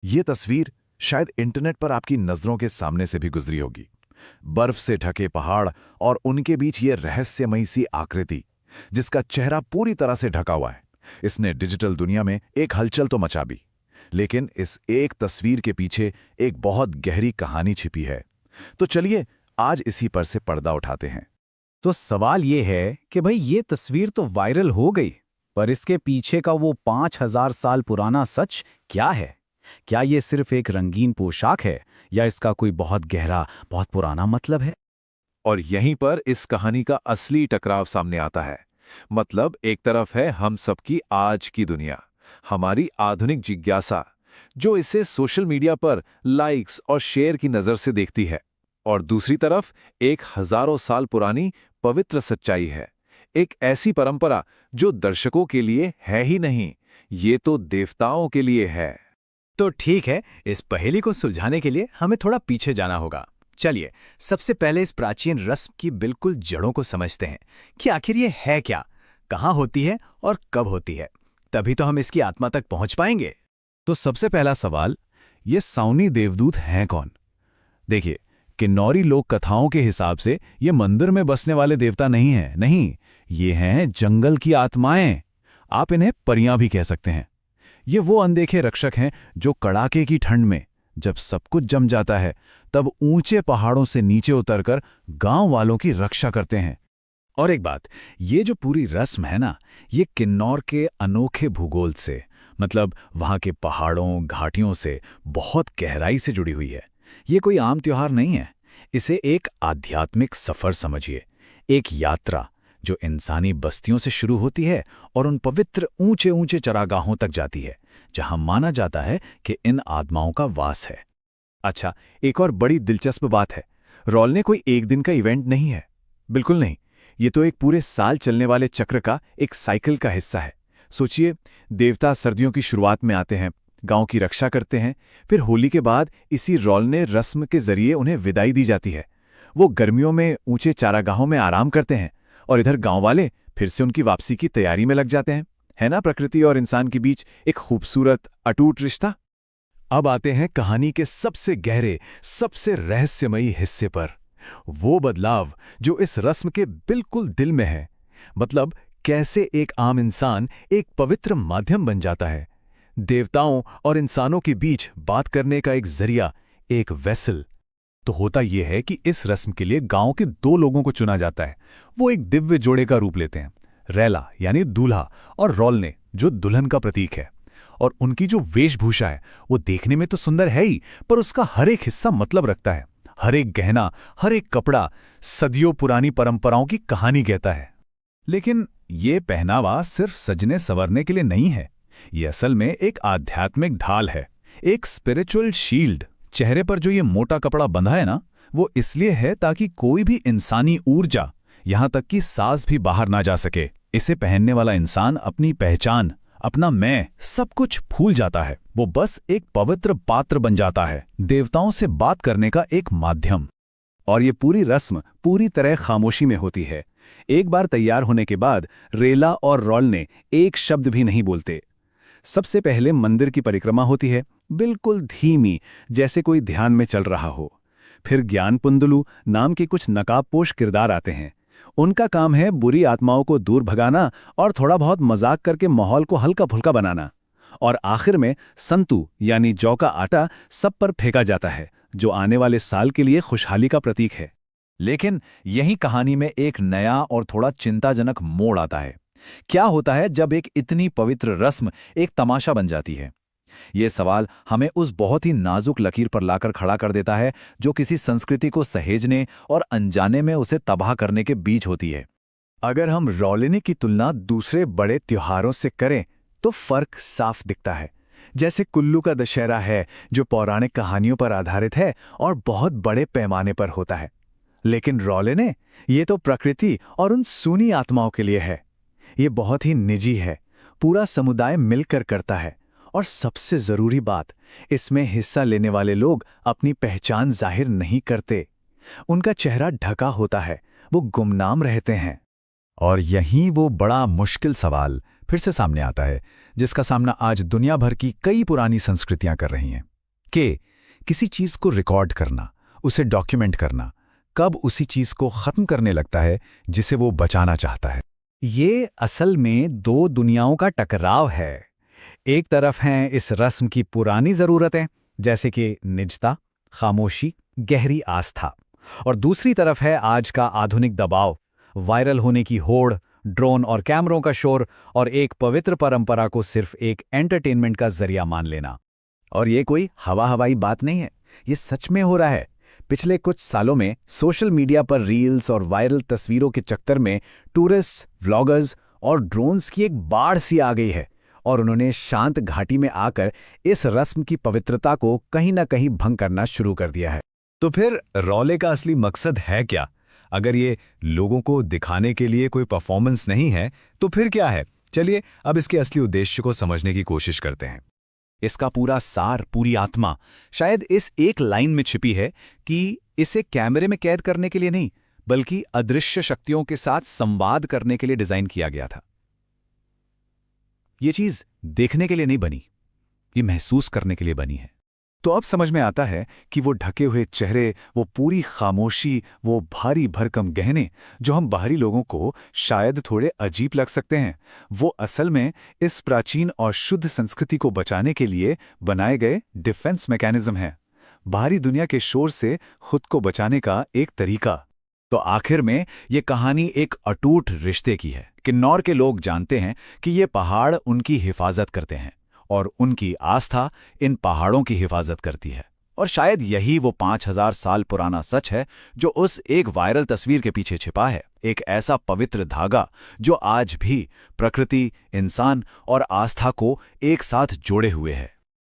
ये तस्वीर शायद इंटरनेट पर आपकी नजरों के सामने से भी गुजरी होगी। बर्फ से ढके पहाड़ और उनके बीच ये रहस्यमयी सी आकृति, जिसका चेहरा पूरी तरह से ढका हुआ है। इसने डिजिटल दुनिया में एक हलचल तो मचा दी, लेकिन इस एक तस्वीर के पीछे एक बहुत गहरी कहानी छिपी है। तो चलिए आज इसी पर से पर्दा उठाते हैं। तो सवाल ये है कि भाई ये तस्वीर तो वायरल हो गई, पर इसके पीछे का वो 5000 साल पुराना सच क्या है? क्या ये सिर्फ एक रंगीन पोशाक है या इसका कोई बहुत गहरा, बहुत पुराना मतलब है? और यहीं पर इस कहानी का असली टकराव सामने आता है। मतलब एक तरफ है हम सबकी आज की दुनिया, हमारी आधुनिक जिज्ञासा, जो इसे सोशल मीडिया पर लाइक्स और शेयर की नज़र से देखती है, और दूसरी तरफ एक हजारों साल पुरानी पवित्र सच्चाई है। एक ऐसी परंपरा जो दर्शकों के लिए है ही नहीं, ये तो देवताओं के लिए है। तो ठीक है, इस पहेली को सुलझाने के लिए हमें थोड़ा पीछे जाना होगा। चलिए सबसे पहले इस प्राचीन रस्म की बिल्कुल जड़ों को समझते हैं कि आखिर ये है क्या, कहाँ होती है और कब होती है। तभी तो हम इसकी आत्मा तक पहुंच पाएंगे। तो सबसे पहला सवाल, ये साउनी देवदूत हैं कौन? देखिए, किन्नौरी लोक कथाओं के हिसाब से ये मंदिर में बसने वाले देवता नहीं हैं। नहीं, ये हैं जंगल की आत्माएं। आप इन्हें परियां भी कह सकते हैं। ये वो अनदेखे रक्षक हैं जो कड़ाके की ठंड में, जब सब कुछ जम जाता है, तब ऊंचे पहाड़ों से नीचे उतरकर गांव वालों की रक्षा करते हैं। और एक बात, ये जो पूरी रस्म है ना, ये किन्नौर के अनोखे भूगोल से, मतलब वहां के पहाड़ों घाटियों से बहुत गहराई से जुड़ी हुई है। ये कोई आम त्योहार नहीं है, इसे एक आध्यात्मिक सफर समझिए, एक यात्रा जो इंसानी बस्तियों से शुरू होती है और उन पवित्र ऊंचे ऊंचे चरागाहों तक जाती है, जहां माना जाता है कि इन आत्माओं का वास है। अच्छा, एक और बड़ी दिलचस्प बात है, रौलने कोई एक दिन का इवेंट नहीं है, बिल्कुल नहीं। ये तो एक पूरे साल चलने वाले चक्र का एक साइकिल का हिस्सा है। सोचिए, देवता सर्दियों की शुरुआत में आते हैं, गांव की रक्षा करते हैं, फिर होली के बाद इसी रौलने रस्म के जरिए उन्हें विदाई दी जाती है। वो गर्मियों में ऊंचे चारागाहों में आराम करते हैं और इधर गांव वाले फिर से उनकी वापसी की तैयारी में लग जाते हैं। है ना प्रकृति और इंसान के बीच एक खूबसूरत अटूट रिश्ता। अब आते हैं कहानी के सबसे गहरे, सबसे रहस्यमयी हिस्से पर, वो बदलाव जो इस रस्म के बिल्कुल दिल में है। मतलब कैसे एक आम इंसान एक पवित्र माध्यम बन जाता है, देवताओं और इंसानों के बीच बात करने का एक जरिया, एक वेसल। तो होता यह है कि इस रस्म के लिए गांव के 2 लोगों को चुना जाता है। वो एक दिव्य जोड़े का रूप लेते हैं, रैला यानी दूल्हा और रौलने जो दुल्हन का प्रतीक है। और उनकी जो वेशभूषा है वो देखने में तो सुंदर है ही, पर उसका हर एक हिस्सा मतलब रखता है। हर एक गहना, हर एक कपड़ा सदियों पुरानी परंपराओं की कहानी कहता है। लेकिन ये पहनावा सिर्फ सजने संवरने के लिए नहीं है, ये असल में एक आध्यात्मिक ढाल है, एक स्पिरिचुअल शील्ड। चेहरे पर जो ये मोटा कपड़ा बंधा है ना, वो इसलिए है ताकि कोई भी इंसानी ऊर्जा, यहां तक कि सांस भी बाहर ना जा सके। इसे पहनने वाला इंसान अपनी पहचान, अपना मैं, सब कुछ भूल जाता है। वो बस एक पवित्र पात्र बन जाता है, देवताओं से बात करने का एक माध्यम। और ये पूरी रस्म पूरी तरह खामोशी में होती है। एक बार तैयार होने के बाद रेला और रौलने एक शब्द भी नहीं बोलते। सबसे पहले मंदिर की परिक्रमा होती है, बिल्कुल धीमी, जैसे कोई ध्यान में चल रहा हो। फिर ज्ञानपुंदलू नाम के कुछ नकाबपोश किरदार आते हैं। उनका काम है बुरी आत्माओं को दूर भगाना और थोड़ा बहुत मजाक करके माहौल को हल्का फुल्का बनाना। और आखिर में संतु यानी जौ का आटा सब पर फेंका जाता है, जो आने वाले साल के लिए खुशहाली का प्रतीक है। लेकिन यही कहानी में एक नया और थोड़ा चिंताजनक मोड़ आता है। क्या होता है जब एक इतनी पवित्र रस्म एक तमाशा बन जाती है? ये सवाल हमें उस बहुत ही नाजुक लकीर पर लाकर खड़ा कर देता है जो किसी संस्कृति को सहेजने और अनजाने में उसे तबाह करने के बीच होती है। अगर हम रौलने की तुलना दूसरे बड़े त्योहारों से करें तो फर्क साफ दिखता है। जैसे कुल्लू का दशहरा है, जो पौराणिक कहानियों पर आधारित है और बहुत बड़े पैमाने पर होता है। लेकिन रौलने, ये तो प्रकृति और उन सूनी आत्माओं के लिए है। ये बहुत ही निजी है, पूरा समुदाय मिलकर करता है। और सबसे जरूरी बात, इसमें हिस्सा लेने वाले लोग अपनी पहचान जाहिर नहीं करते। उनका चेहरा ढका होता है, वो गुमनाम रहते हैं। और यहीं वो बड़ा मुश्किल सवाल फिर से सामने आता है, जिसका सामना आज दुनिया भर की कई पुरानी संस्कृतियां कर रही हैं। कि किसी चीज को रिकॉर्ड करना, उसे डॉक्यूमेंट करना, कब उसी चीज को खत्म करने लगता है जिसे वो बचाना चाहता है। ये असल में दो दुनियाओं का टकराव है। एक तरफ हैं इस रस्म की पुरानी जरूरतें, जैसे कि निजता, खामोशी, गहरी आस्था, और दूसरी तरफ है आज का आधुनिक दबाव, वायरल होने की होड़, ड्रोन और कैमरों का शोर, और एक पवित्र परंपरा को सिर्फ एक एंटरटेनमेंट का जरिया मान लेना। और ये कोई हवाई बात नहीं है, ये सच में हो रहा है। पिछले कुछ सालों में सोशल मीडिया पर रील्स और वायरल तस्वीरों के चक्कर में टूरिस्ट, व्लॉगर्स और ड्रोन्स की एक बाढ़ सी आ गई है, और उन्होंने शांत घाटी में आकर इस रस्म की पवित्रता को कहीं ना कहीं भंग करना शुरू कर दिया है। तो फिर रौले का असली मकसद है क्या? अगर ये लोगों को दिखाने के लिए कोई परफॉर्मेंस नहीं है, तो फिर क्या है? चलिए अब इसके असली उद्देश्य को समझने की कोशिश करते हैं। इसका पूरा सार, पूरी आत्मा शायद इस एक लाइन में छिपी है कि इसे कैमरे में कैद करने के लिए नहीं, बल्कि अदृश्य शक्तियों के साथ संवाद करने के लिए डिजाइन किया गया था। ये चीज देखने के लिए नहीं बनी, ये महसूस करने के लिए बनी है। तो अब समझ में आता है कि वो ढके हुए चेहरे, वो पूरी खामोशी, वो भारी भरकम गहने जो हम बाहरी लोगों को शायद थोड़े अजीब लग सकते हैं, वो असल में इस प्राचीन और शुद्ध संस्कृति को बचाने के लिए बनाए गए डिफेंस मैकेनिज्म हैं, बाहरी दुनिया के शोर से खुद को बचाने का एक तरीका। तो आखिर में ये कहानी एक अटूट रिश्ते की है। किन्नौर के लोग जानते हैं कि ये पहाड़ उनकी हिफाजत करते हैं, और उनकी आस्था इन पहाड़ों की हिफाजत करती है। और शायद यही वो 5000 साल पुराना सच है जो उस एक वायरल तस्वीर के पीछे छिपा है, एक ऐसा पवित्र धागा जो आज भी प्रकृति, इंसान और आस्था को एक साथ जोड़े हुए है।